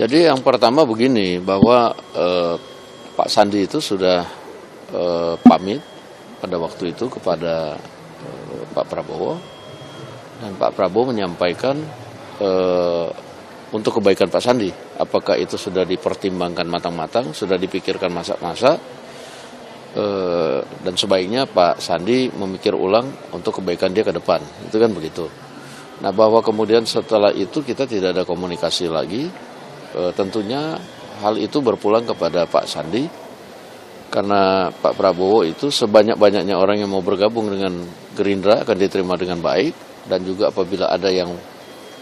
Jadi yang pertama begini, bahwa Pak Sandi itu sudah pamit pada waktu itu kepada Pak Prabowo, dan Pak Prabowo menyampaikan untuk kebaikan Pak Sandi, apakah itu sudah dipertimbangkan matang-matang, sudah dipikirkan masak-masak, dan sebaiknya Pak Sandi memikir ulang untuk kebaikan dia ke depan, itu kan begitu. Nah, bahwa kemudian setelah itu kita tidak ada komunikasi lagi, tentunya hal itu berpulang kepada Pak Sandi, karena Pak Prabowo itu sebanyak-banyaknya orang yang mau bergabung dengan Gerindra akan diterima dengan baik, dan juga apabila ada yang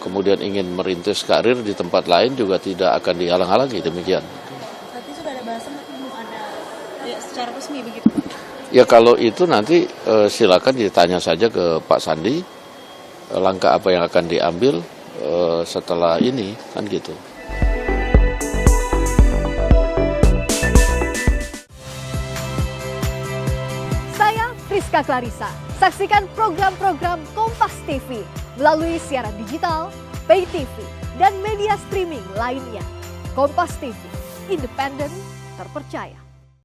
kemudian ingin merintis karir di tempat lain juga tidak akan dihalang-halangi, demikian. Berarti sudah ada bahasan tapi belum ada secara resmi begitu? Ya kalau itu nanti silakan ditanya saja ke Pak Sandi, langkah apa yang akan diambil setelah ini, kan gitu. Rizka Clarissa. Saksikan program-program Kompas TV melalui siaran digital, pay TV, dan media streaming lainnya. Kompas TV, independen, terpercaya.